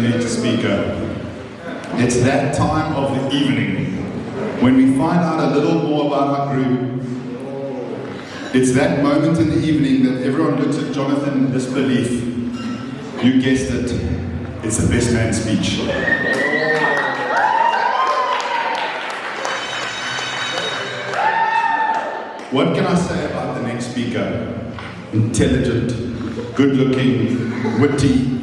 Speaker. It's that time of the evening when we find out a little more about our group. It's that moment in the evening that everyone looks at Jonathan in disbelief. You guessed it, it's the best man speech. What can I say about the next speaker? Intelligent, good-looking, witty.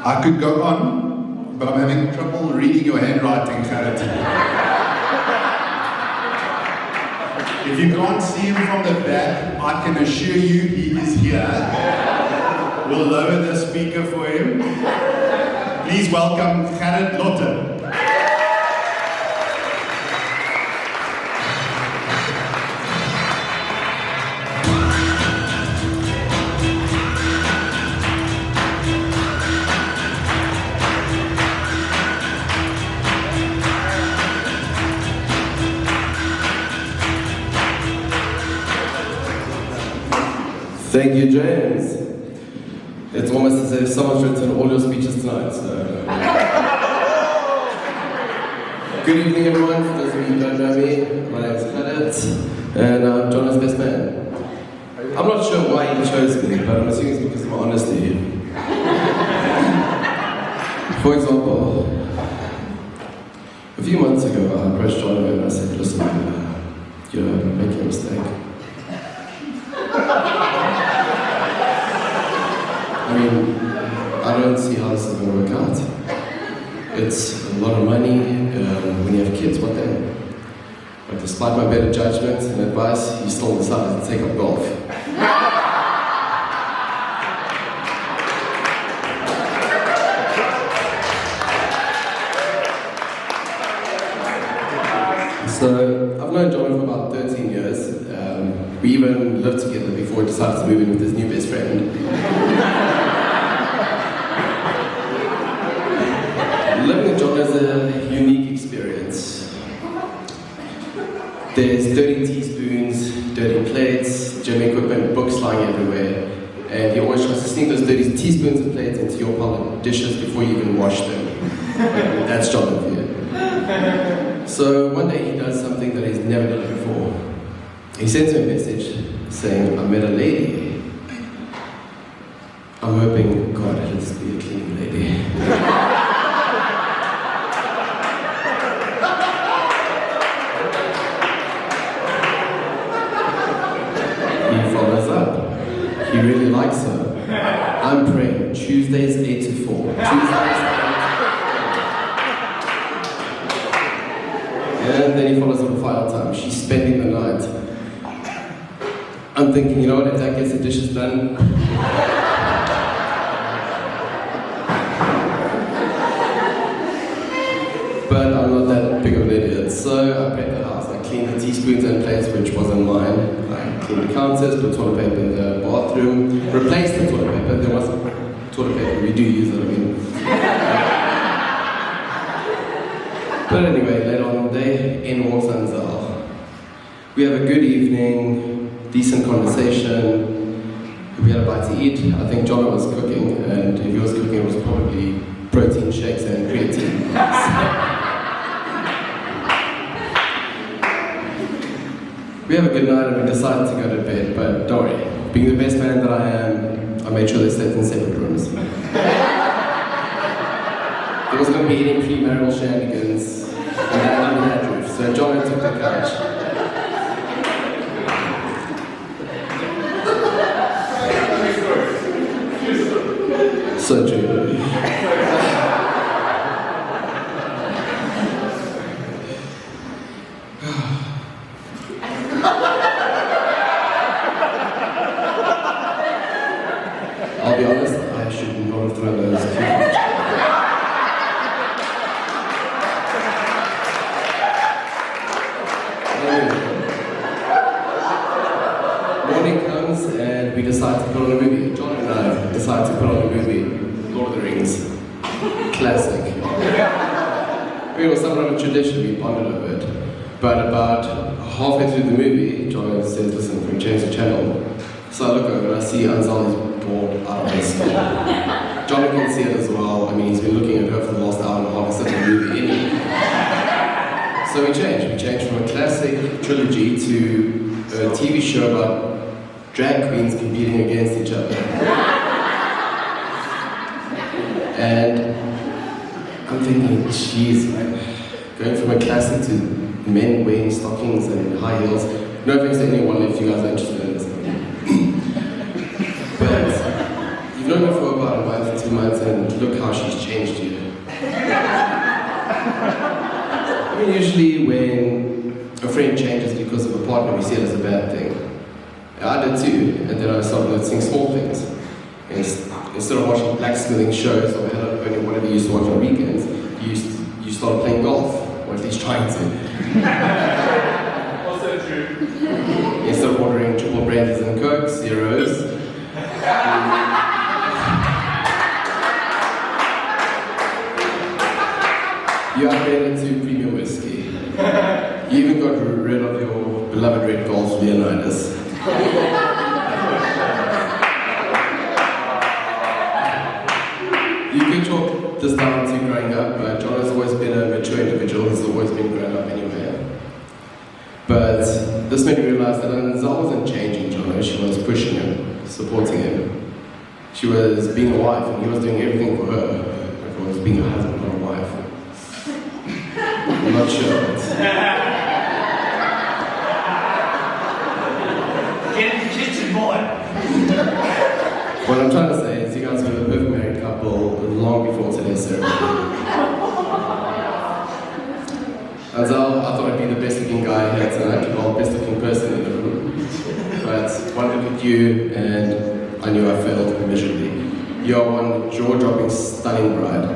I could go on, but I'm having trouble reading your handwriting, Gerrit. If you can't see him from the back, I can assure you he is here. We'll lower the speaker for him. Please welcome Gerrit Lotte. Thank you, James. It's almost as if someone's written all your speeches tonight, so... Good evening, everyone. For those of you who don't know me, my name is Barnard, and I'm John's best man. I'm not sure why he chose me, but I'm assuming it's because of my honesty. For example, a few months ago, I approached John and I said, listen, you're making a mistake. I mean, I don't see how this is going to work out. It's a lot of money when you have kids, what then? But despite my better judgment and advice, he still decided to take up golf. So, I've known John for about 13 years. We even lived together before he decided to move in with his new best friend. Living with John is a unique experience. There's dirty teaspoons, dirty plates, gym equipment, books lying everywhere, and he always tries to sneak those dirty teaspoons and plates into your pile of dishes before you even wash them. That's John for you. So one day he does something that he's never done before. He sends me a message saying, I met a lady. I'm hoping, God, it'll just be a clean lady. He follows up. He really likes her. I'm praying. Tuesdays 8 to 4. And then he follows up with final time. She's spending the night. I'm thinking, you know what, if that gets the dishes done. But I'm not that big of an idiot. So I prepped the house. I cleaned the teaspoons and plates, which wasn't mine. I cleaned the counters, put toilet paper in the bathroom, replaced the toilet paper. There was toilet paper, we do use it, I mean. But anyway, later on in the day, in walks Anzal. We have a good evening, decent conversation. We had a bite to eat. I think John was cooking, and if he was cooking, it was probably protein shakes and creatine. We have a good night and we decided to go to bed, but don't worry. Being the best man that I am, I made sure they slept in separate rooms. There wasn't going to be any premarital shenanigans in that roof, so John took the couch. So true. I'll be honest, I should not have thrown those too much. Morning comes and we decide to put on a movie. John and I decide to put on a movie, Lord of the Rings. Classic. It was somewhat of a tradition, we bonded over it. But about halfway through the movie, John says, listen, can we change the channel? So I look over and I see Anzal is bored out of his skin. Johnny can see it as well. I mean, he's been looking at her for the last hour and a half instead of the movie anyway. So we changed from a classic trilogy to a TV show about drag queens competing against each other. And I'm thinking, jeez, man, going from a classic to men wearing stockings and high heels. No offense to anyone if you guys are interested in this. But you've known her for about a month, 2 months, and look how she's changed you. I mean, usually when a friend changes because of a partner, we see it as a bad thing. I did too, and then I started noticing small things. Instead of watching blacksmithing shows or whatever you used to watch on weekends, you started playing golf, or at least trying to. Also true. Instead of ordering triple brandies and Coke, zeros. You upgraded to premium whiskey. You even got rid of your beloved red Golf Leonidas. You could chalk this down to growing up, but John has always been a mature individual. He's always been grown up anyway. But this made me realize that Anzal wasn't changing John. She was pushing him, supporting him. She was being a wife, and he was doing everything for her. Like he was being a husband, not a wife. I'm not sure. Get in the kitchen, boy. What I'm trying to say is you guys were the perfect married couple long before today's ceremony. Anzal, I thought I'd be the best looking guy here tonight, well, best looking person in the room. But one look at you and I knew I failed miserably. You're one jaw-dropping, stunning bride,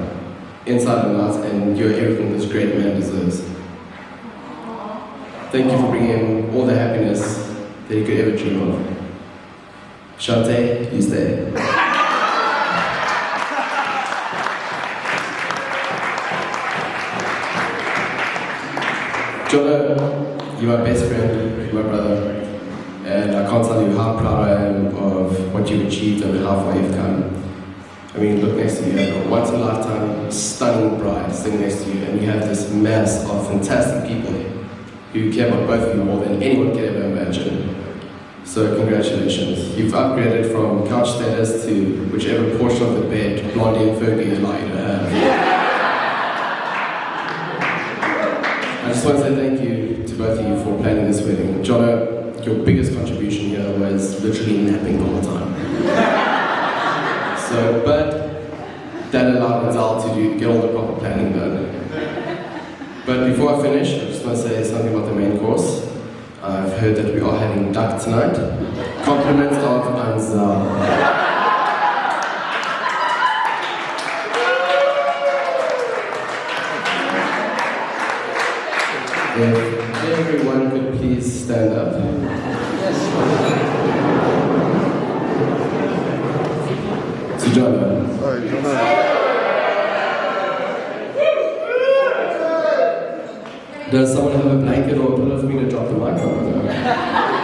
inside and out, and you're everything this great man deserves. Thank you for bringing him all the happiness that he could ever dream of. Shante, you stay. Jonah, you're my best friend, you're my brother, and I can't tell you how proud I am of what you've achieved and how far you've come. I mean, look next to you, you have a once-in-a-lifetime, stunning bride sitting next to you, and you have this mass of fantastic people who care about both of you more than anyone can ever imagine. So congratulations. You've upgraded from couch status to whichever portion of the bed Blondie and Fergie is likely to have. I just want to say thank you to both of you for planning this wedding. Jono, your biggest contribution here was literally napping all the time. But that allowed Anzal to get all the proper planning done. But before I finish, I just want to say something about the main course. I've heard that we are having duck tonight. Compliments of Anzal. If everyone could please stand up. To John. Does someone have a blanket or a pillow for me to drop the mic on?